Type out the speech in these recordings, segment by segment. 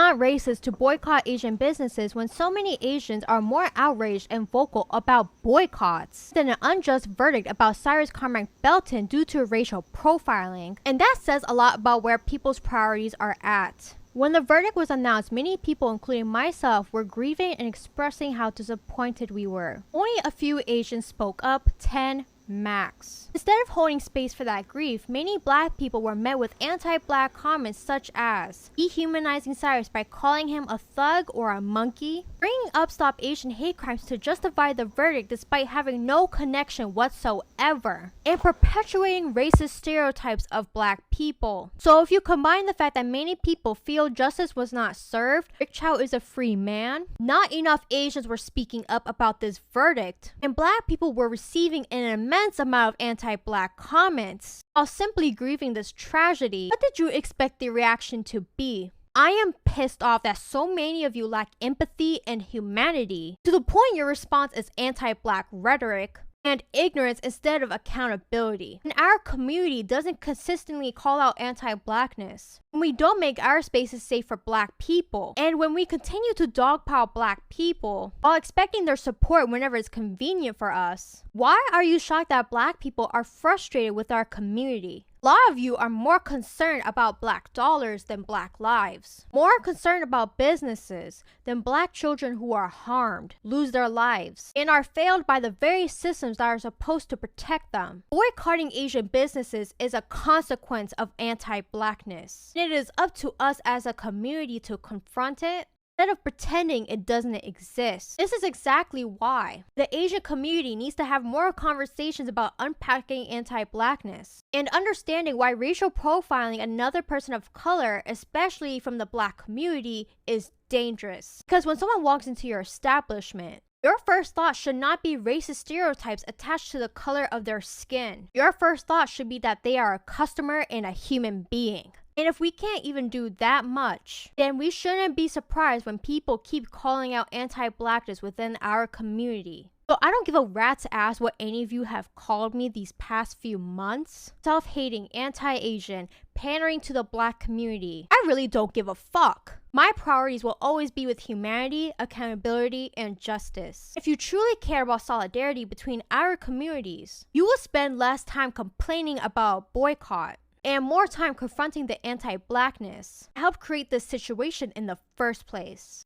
not racist to boycott Asian businesses when so many Asians are more outraged and vocal about boycotts than an unjust verdict about Cyrus Carmack Belton due to racial profiling. And that says a lot about where people's priorities are at. When the verdict was announced, many people, including myself, were grieving and expressing how disappointed we were. Only a few Asians spoke up, 10 max. Instead of holding space for that grief, many black people were met with anti-black comments such as dehumanizing Cyrus by calling him a thug or a monkey, bringing up Stop Asian hate crimes to justify the verdict despite having no connection whatsoever, and perpetuating racist stereotypes of black people. So if you combine the fact that many people feel justice was not served, Rick Chow is a free man, not enough Asians were speaking up about this verdict, and black people were receiving an immense amount of anti-black comments while simply grieving this tragedy, what did you expect the reaction to be? I am pissed off that so many of you lack empathy and humanity, to the point your response is anti-black rhetoric and ignorance instead of accountability. And our community doesn't consistently call out anti-blackness, when we don't make our spaces safe for black people, and when we continue to dogpile black people while expecting their support whenever it's convenient for us. Why are you shocked that black people are frustrated with our community? A lot of you are more concerned about black dollars than black lives, more concerned about businesses than black children who are harmed, lose their lives, and are failed by the very systems that are supposed to protect them. Boycotting Asian businesses is a consequence of anti-blackness. It is up to us as a community to confront it instead of pretending it doesn't exist. This is exactly why the Asian community needs to have more conversations about unpacking anti-blackness and understanding why racial profiling another person of color, especially from the black community, is dangerous. Because when someone walks into your establishment, your first thought should not be racist stereotypes attached to the color of their skin. Your first thought should be that they are a customer and a human being. And if we can't even do that much, then we shouldn't be surprised when people keep calling out anti-blackness within our community. So I don't give a rat's ass what any of you have called me these past few months. Self-hating, anti-Asian, pandering to the black community. I really don't give a fuck. My priorities will always be with humanity, accountability, and justice. If you truly care about solidarity between our communities, you will spend less time complaining about boycott and more time confronting the anti-blackness to help create this situation in the first place.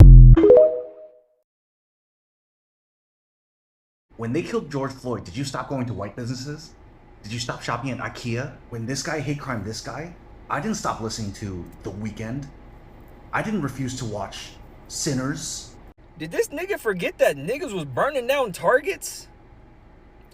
When they killed George Floyd, did you stop going to white businesses? Did you stop shopping at IKEA? When this guy hate crime this guy, I didn't stop listening to The Weeknd. I didn't refuse to watch Sinners. Did this nigga forget that niggas was burning down Targets?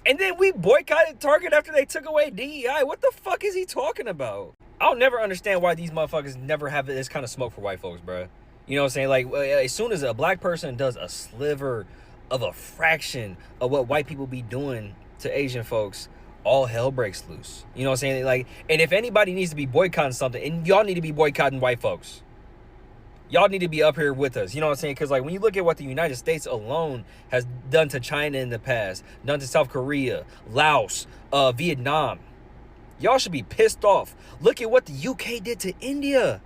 And then we boycotted Target after they took away DEI. What the fuck is he talking about? I'll never understand why these motherfuckers never have this kind of smoke for white folks, bro. You know what I'm saying? Like, as soon as a black person does a sliver of a fraction of what white people be doing to Asian folks, all hell breaks loose. You know what I'm saying? Like, and if anybody needs to be boycotting something, and y'all need to be boycotting white folks. Y'all need to be up here with us. You know what I'm saying? Because, like, when you look at what the United States alone has done to China in the past, done to South Korea, Laos, Vietnam, y'all should be pissed off. Look at what the UK did to India.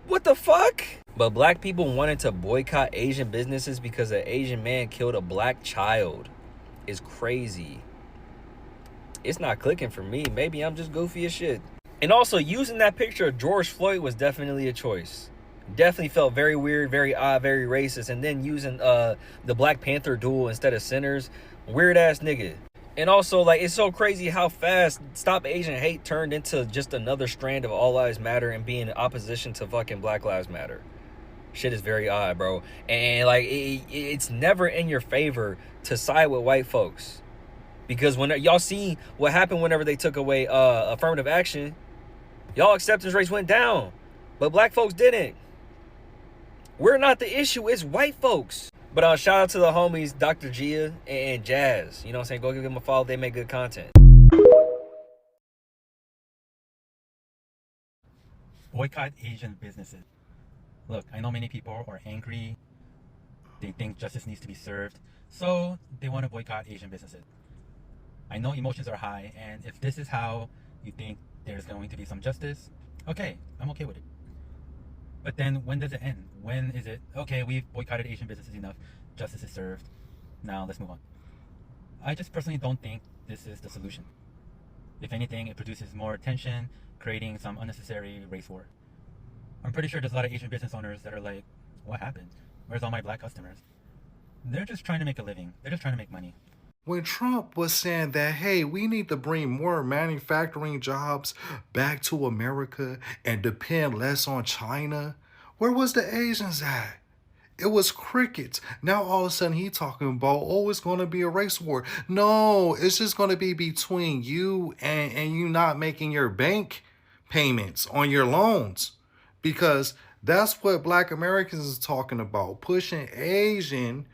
What the fuck? But black people wanted to boycott Asian businesses because an Asian man killed a black child. It's crazy. It's not clicking for me. Maybe I'm just goofy as shit. And also, using that picture of George Floyd was definitely a choice. Definitely felt very weird, very odd, very racist. And then using the Black Panther duel instead of Sinners, weird ass nigga. And also, like, it's so crazy how fast Stop Asian Hate turned into just another strand of All Lives Matter and being in opposition to fucking Black Lives Matter. Shit is very odd, bro. And like, it's never in your favor to side with white folks, because when y'all see what happened whenever they took away affirmative action, y'all acceptance rates went down, but black folks didn't. We're not the issue, it's white folks. But shout out to the homies Dr. Gia and Jazz. You know what I'm saying? Go give them a follow. They make good content. Boycott Asian businesses. Look, I know many people are angry. They think justice needs to be served, so they want to boycott Asian businesses. I know emotions are high, and if this is how you think there's going to be some justice, okay, I'm okay with it. But then when does it end? When is it, okay, we've boycotted Asian businesses enough, justice is served, now let's move on? I just personally don't think this is the solution. If anything, it produces more tension, creating some unnecessary race war. I'm pretty sure there's a lot of Asian business owners that are like, what happened? Where's all my black customers? They're just trying to make a living. They're just trying to make money. When Trump was saying that, hey, we need to bring more manufacturing jobs back to America and depend less on China, where was the Asians at? It was crickets. Now all of a sudden he talking about, oh, it's going to be a race war. No, it's just going to be between you and you not making your bank payments on your loans. Because that's what Black Americans is talking about, pushing Asian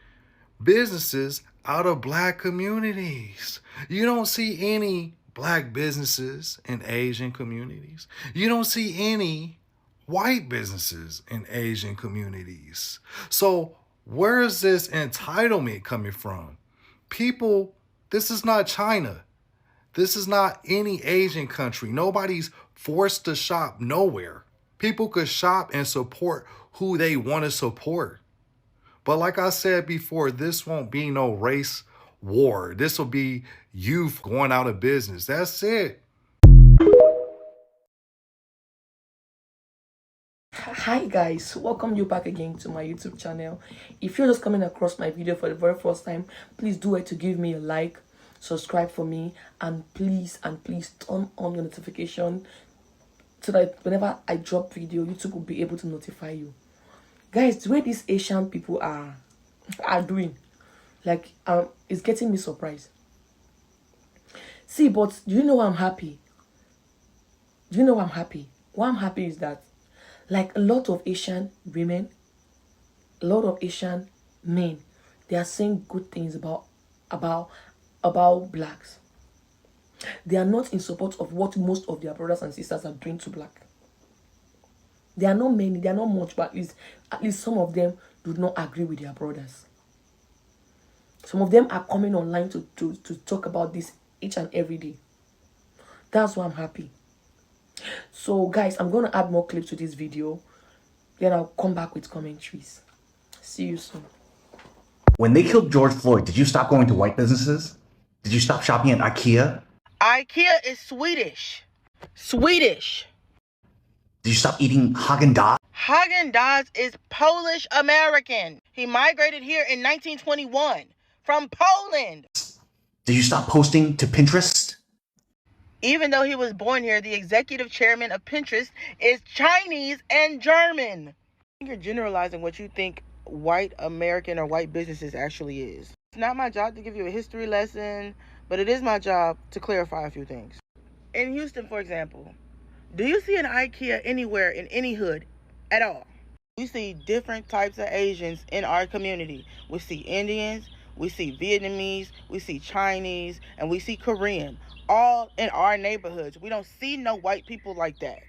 businesses out of Black communities. You don't see any Black businesses in Asian communities. You don't see any white businesses in Asian communities. So where is this entitlement coming from? People, this is not China. This is not any Asian country. Nobody's forced to shop nowhere. People could shop and support who they want to support. But like I said before, this won't be no race war. This will be youth going out of business. That's it. Hi guys, welcome you back again to my YouTube channel. If you're just coming across my video for the very first time, please do it to give me a like, subscribe for me, and please turn on your notification so that whenever I drop video, YouTube will be able to notify you. Guys, the way these Asian people are doing, like, it's getting me surprised. See, but do you know why I'm happy? Do you know why I'm happy? Why I'm happy is that, like, a lot of Asian women, a lot of Asian men, they are saying good things about blacks. They are not in support of what most of their brothers and sisters are doing to black. They are not many, they are not much, but at least some of them do not agree with their brothers. Some of them are coming online to talk about this each and every day. That's why I'm happy. So guys, I'm going to add more clips to this video. Then I'll come back with commentaries. See you soon. When they killed George Floyd, did you stop going to white businesses? Did you stop shopping at IKEA? IKEA is Swedish. Swedish. Did you stop eating Haagen-Dazs? Haagen-Dazs is Polish American. He migrated here in 1921 from Poland. Did you stop posting to Pinterest? Even though he was born here, the executive chairman of Pinterest is Chinese and German. You're generalizing what you think white American or white businesses actually is. It's not my job to give you a history lesson, but it is my job to clarify a few things. In Houston, for example, do you see an IKEA anywhere in any hood at all? We see different types of Asians in our community. We see Indians, we see Vietnamese, we see Chinese, and we see Korean, all in our neighborhoods. We don't see no white people like that.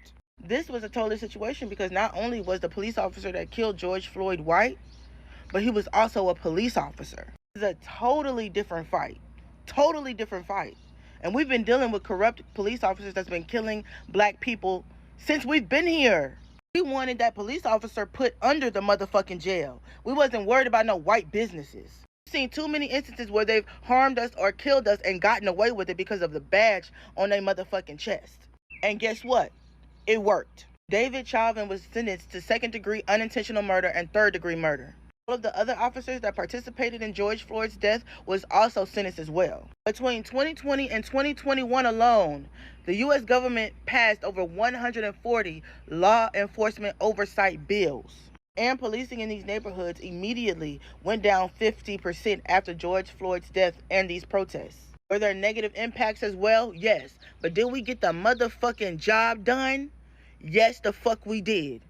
This was a total situation because not only was the police officer that killed George Floyd white, but he was also a police officer. It's a totally different fight. Totally different fight. And we've been dealing with corrupt police officers that's been killing black people since we've been here. We wanted that police officer put under the motherfucking jail. We wasn't worried about no white businesses. We've seen too many instances where they've harmed us or killed us and gotten away with it because of the badge on their motherfucking chest. And guess what? It worked. David Chauvin was sentenced to second-degree unintentional murder and third-degree murder. All of the other officers that participated in George Floyd's death was also sentenced as well. Between 2020 and 2021 alone, the U.S. government passed over 140 law enforcement oversight bills. And policing in these neighborhoods immediately went down 50% after George Floyd's death and these protests. Were there negative impacts as well? Yes. But did we get the motherfucking job done? Yes, the fuck we did.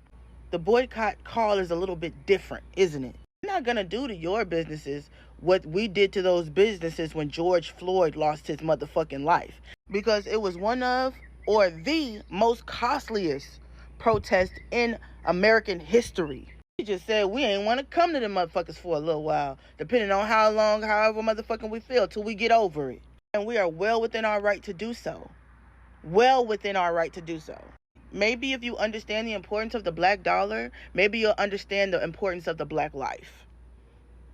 The boycott call is a little bit different, isn't it? We're not gonna do to your businesses what we did to those businesses when George Floyd lost his motherfucking life. Because it was one of, or the most costliest protest in American history. We just said we ain't want to come to them motherfuckers for a little while, depending on how long, however motherfucking we feel, till we get over it. And we are well within our right to do so. Well within our right to do so. Maybe if you understand the importance of the black dollar, maybe you'll understand the importance of the black life.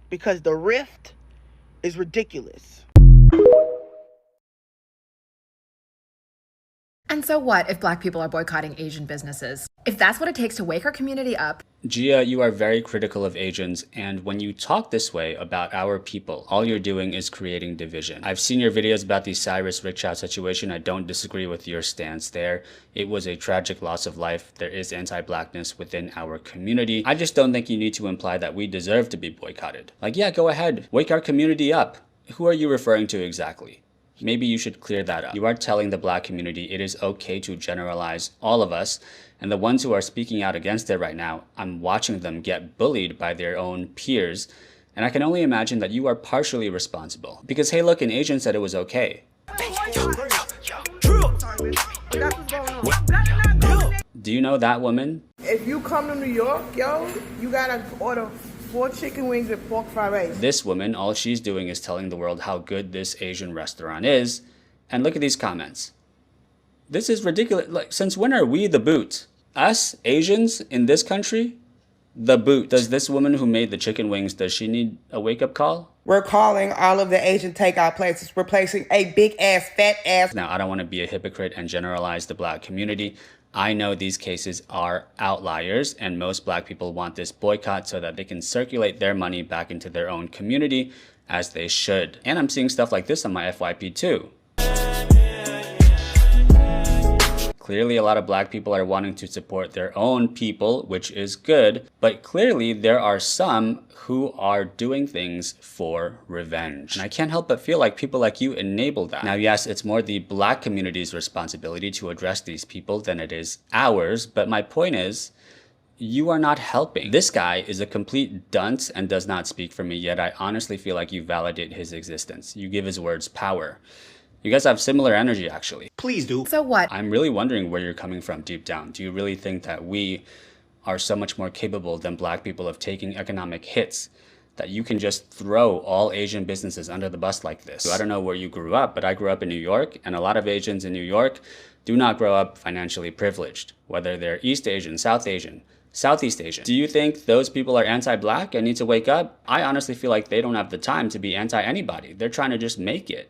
Because the rift is ridiculous. And so what if Black people are boycotting Asian businesses? If that's what it takes to wake our community up. Gia, you are very critical of Asians, and when you talk this way about our people, all you're doing is creating division. I've seen your videos about the Cyrus Rickshaw situation. I don't disagree with your stance there. It was a tragic loss of life. There is anti-blackness within our community. I just don't think you need to imply that we deserve to be boycotted. Like, yeah, go ahead, wake our community up. Who are you referring to exactly? Maybe you should clear that up. You are telling the black community it is okay to generalize all of us, and the ones who are speaking out against it right now, I'm watching them get bullied by their own peers, and I can only imagine that you are partially responsible. Because hey look, an Asian said it was okay. Do you know that woman? If you come to New York, yo, you gotta order 4 chicken wings and pork fried rice. This woman, all she's doing is telling the world how good this Asian restaurant is. And look at these comments. This is ridiculous. Like, since when are we the boot? Us, Asians, in this country? The boot. Does this woman who made the chicken wings, does she need a wake-up call? We're calling all of the Asian takeout places, replacing a big-ass, fat-ass. Now, I don't want to be a hypocrite and generalize the black community. I know these cases are outliers, and most black people want this boycott so that they can circulate their money back into their own community, as they should. And I'm seeing stuff like this on my FYP too. Clearly, a lot of black people are wanting to support their own people, which is good, but clearly there are some who are doing things for revenge. And I can't help but feel like people like you enable that. Now, yes, it's more the black community's responsibility to address these people than it is ours, but my point is, you are not helping. This guy is a complete dunce and does not speak for me, yet I honestly feel like you validate his existence. You give his words power. You guys have similar energy, actually. Please do. So what? I'm really wondering where you're coming from deep down. Do you really think that we are so much more capable than black people of taking economic hits, that you can just throw all Asian businesses under the bus like this? I don't know where you grew up, but I grew up in New York, and a lot of Asians in New York do not grow up financially privileged, whether they're East Asian, South Asian, Southeast Asian. Do you think those people are anti-black and need to wake up? I honestly feel like they don't have the time to be anti-anybody. They're trying to just make it.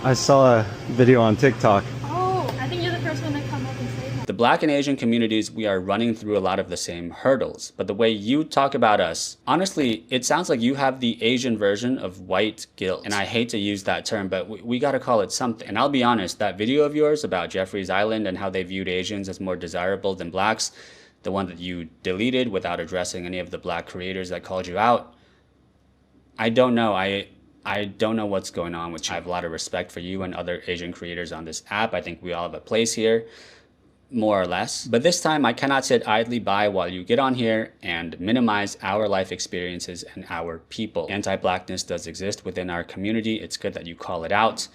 I saw a video on TikTok. Oh, I think you're the first one to come up and say that. The black and Asian communities, we are running through a lot of the same hurdles, but the way you talk about us, honestly, it sounds like you have the Asian version of white guilt. And I hate to use that term, but we gotta call it something. And I'll be honest, that video of yours about Jeffrey's Island and how they viewed Asians as more desirable than blacks, the one that you deleted without addressing any of the black creators that called you out, I don't know. I don't know what's going on with you. I have a lot of respect for you and other Asian creators on this app. I think we all have a place here, more or less. But this time, I cannot sit idly by while you get on here and minimize our life experiences and our people. Anti-blackness does exist within our community. It's good that you call it out.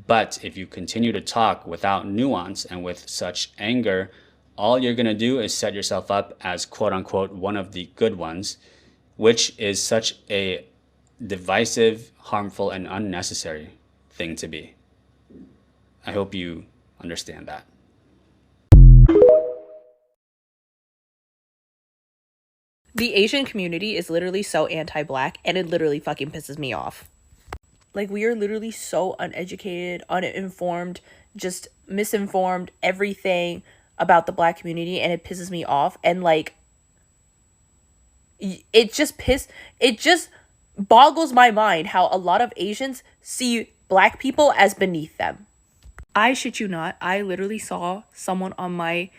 But if you continue to talk without nuance and with such anger, all you're gonna do is set yourself up as quote unquote one of the good ones, which is such a divisive, harmful, and unnecessary thing to be. I hope you understand that. The Asian community is literally so anti-black, and it literally fucking pisses me off. Like, we are literally so uneducated, uninformed, just misinformed, everything about the black community, and it pisses me off. And like, it just boggles my mind how a lot of Asians see black people as beneath them. I shit you not, I literally saw someone on my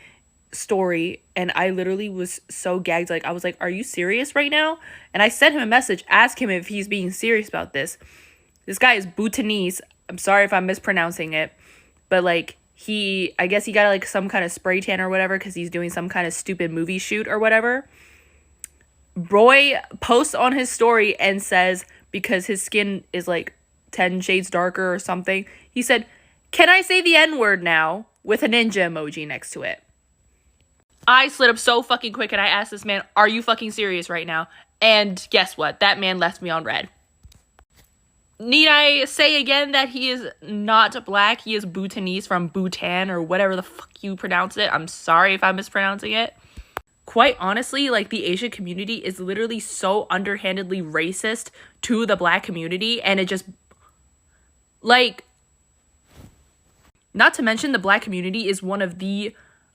story and I literally was so gagged. Like, I was like, are you serious right now? And I sent him a message, ask him if he's being serious about this. This guy is Bhutanese. I'm sorry if I'm mispronouncing it, but like, I guess he got like some kind of spray tan or whatever because he's doing some kind of stupid movie shoot or whatever. Roy posts on his story and says, because his skin is like 10 shades darker or something, he said, "Can I say the N-word now?" with a ninja emoji next to it. I slid up so fucking quick and I asked this man, are you fucking serious right now? And guess what? That man left me on red. Need I say again that he is not black? He is Bhutanese from Bhutan or whatever the fuck you pronounce it. I'm sorry if I'm mispronouncing it. Quite honestly, like, the Asian community is literally so underhandedly racist to the black community, and it just, like, not to mention the black community is one of the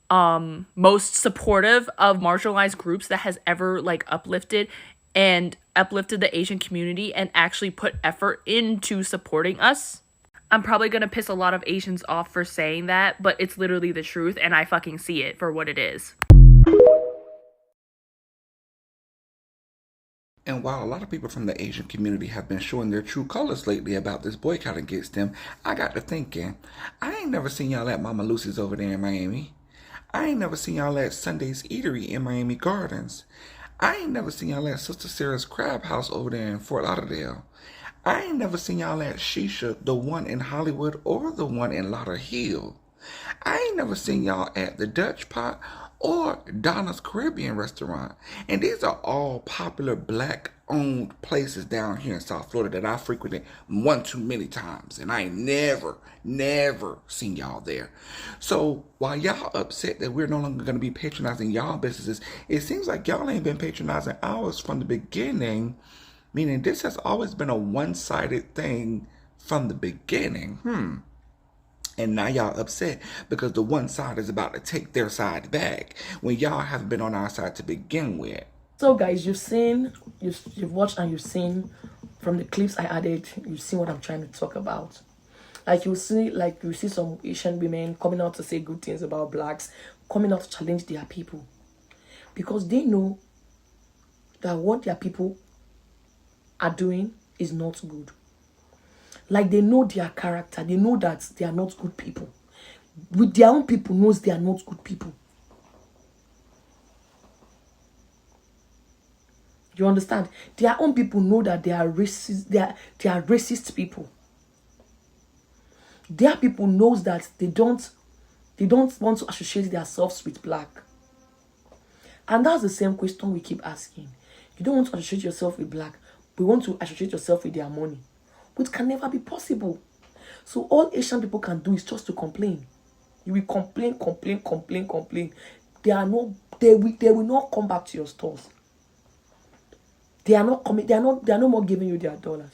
most supportive of marginalized groups that has ever, like, uplifted the Asian community and actually put effort into supporting us. I'm probably gonna piss a lot of Asians off for saying that, but it's literally the truth, and I fucking see it for what it is. And while a lot of people from the Asian community have been showing their true colors lately about this boycott against them, I got to thinking, I ain't never seen y'all at Mama Lucy's over there in Miami. I ain't never seen y'all at Sunday's Eatery in Miami Gardens. I ain't never seen y'all at Sister Sarah's Crab House over there in Fort Lauderdale. I ain't never seen y'all at Shisha, the one in Hollywood or the one in Lauderhill. I ain't never seen y'all at the Dutch Pot or Donna's Caribbean Restaurant. And these are all popular black-owned places down here in South Florida that I frequented one too many times. And I ain't never seen y'all there. So while y'all upset that we're no longer going to be patronizing y'all businesses, it seems like y'all ain't been patronizing ours from the beginning. Meaning this has always been a one-sided thing from the beginning. And now y'all upset because the one side is about to take their side back when y'all haven't been on our side to begin with. So guys, you've watched and you've seen from the clips I added, you've seen what I'm trying to talk about. Like you see some Asian women coming out to say good things about blacks, coming out to challenge their people. Because they know that what their people are doing is not good. Like, they know their character. They know that they are not good people. With their own people knows they are not good people. You understand? Their own people know that they are racist. They are racist people. Their people knows that they don't want to associate themselves with black. And that's the same question we keep asking. You don't want to associate yourself with black, but you want to associate yourself with their money. Which can never be possible. So all Asian people can do is just to complain. You will complain. They will not come back to your stores. They are not coming. They are no more giving you their dollars.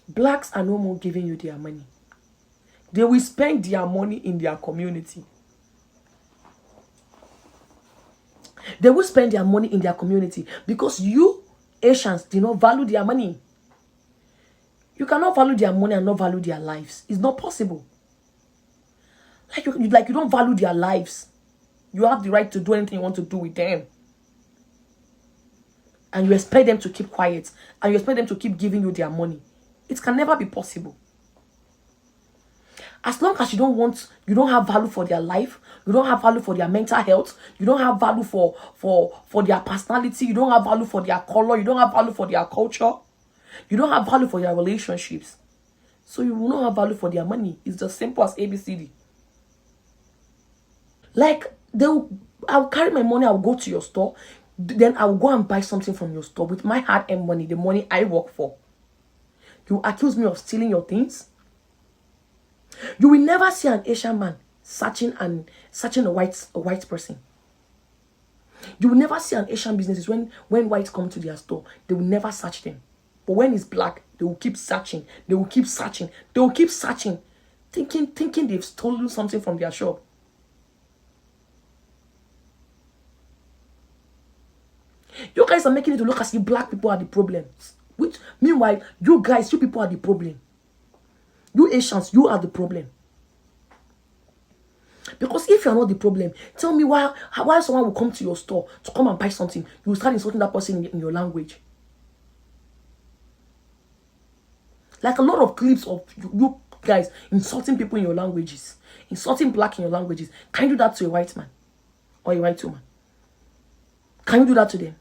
Blacks are no more giving you their money. They will spend their money in their community. They will spend their money in their community because you Asians do not value their money. You cannot value their money and not value their lives. It's not possible. Like you don't value their lives. You have the right to do anything you want to do with them. And you expect them to keep quiet. And you expect them to keep giving you their money. It can never be possible. As long as you don't have value for their life, you don't have value for their mental health, you don't have value for their personality, you don't have value for their color, you don't have value for their culture, you don't have value for their relationships. So you will not have value for their money. It's as simple as ABCD. Like, I'll carry my money, I'll go to your store, then I'll go and buy something from your store with my hard-earned money, the money I work for. You accuse me of stealing your things? You will never see an Asian man searching a white person. You will never see an Asian businesses when whites come to their store, they will never search them. But when it's black, they will keep searching. They will keep searching. They will keep searching, thinking they've stolen something from their shop. You guys are making it to look as if black people are the problem. Which, meanwhile, you people are the problem. You Asians, you are the problem. Because if you are not the problem, tell me why someone will come to your store to come and buy something, you will start insulting that person in your language. Like a lot of clips of you guys insulting people in your languages, insulting black in your languages. Can you do that to a white man or a white woman? Can you do that to them?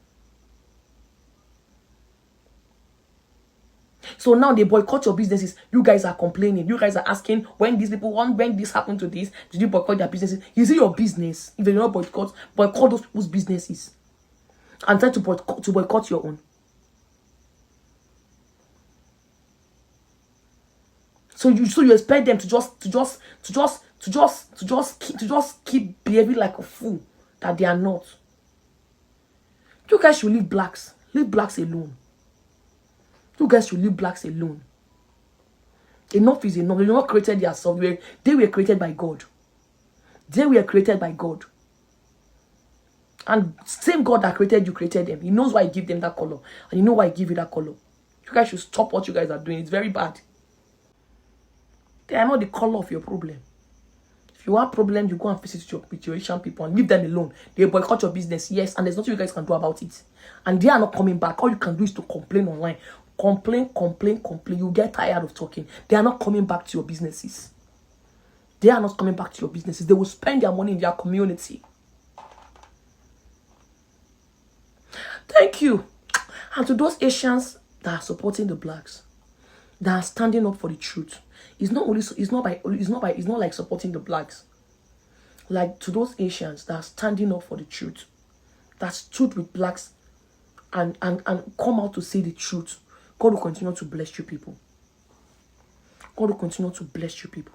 So now they boycott your businesses. You guys are complaining. You guys are asking when these people when this happened to this, did you boycott their businesses? Is it your business? If they don't boycott those people's businesses and try to boycott your own. So you expect them to just keep behaving like a fool that they are not. You guys should leave blacks. Leave blacks alone. You guys should leave blacks alone. Enough is enough. They were not created themselves. They were created by God. They were created by God. And same God that created you created them. He knows why he give them that color. And you know why he give you that color. You guys should stop what you guys are doing. It's very bad. They are not the color of your problem. If you have problem, you go and visit with your Asian people and leave them alone. They boycott your business, yes, and there's nothing you guys can do about it. And they are not coming back. All you can do is to complain online. Complain. You get tired of talking. They are not coming back to your businesses. They are not coming back to your businesses. They will spend their money in their community. Thank you. And to those Asians that are supporting the blacks, that are standing up for the truth. It's not like supporting the blacks. Like to those Asians that are standing up for the truth, that stood with blacks and come out to say the truth. God will continue to bless you people. God will continue to bless you people.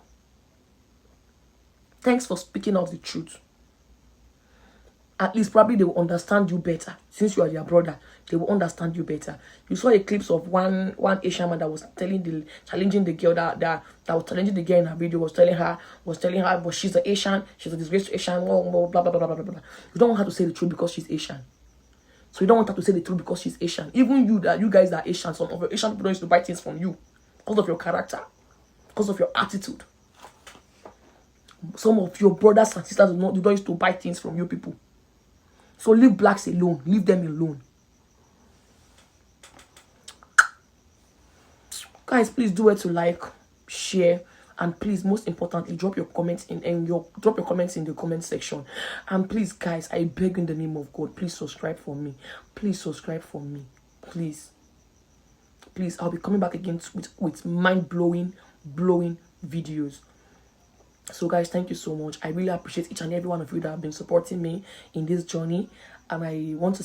Thanks for speaking out the truth. At least probably they will understand you better. Since you are their brother, they will understand you better. You saw the clips of one Asian man that was challenging the girl that was challenging the girl in her video, was telling her, but she's an Asian, she's a disgrace to Asian, blah, blah, blah, blah, blah, blah. You don't want her to say the truth because she's Asian. So you don't want her to say the truth because she's Asian. Even you guys that are Asian, some of your Asian people don't used to buy things from you because of your character, because of your attitude. Some of your brothers and sisters don't used to buy things from you people. So leave blacks alone. Leave them alone. Guys, please do it to like, share, and please, most importantly, drop your comments in the comment section. And please, guys, I beg in the name of God, please subscribe for me. Please subscribe for me. Please. Please, I'll be coming back again with mind-blowing videos. So guys, thank you so much. I really appreciate each and every one of you that have been supporting me in this journey, and I want to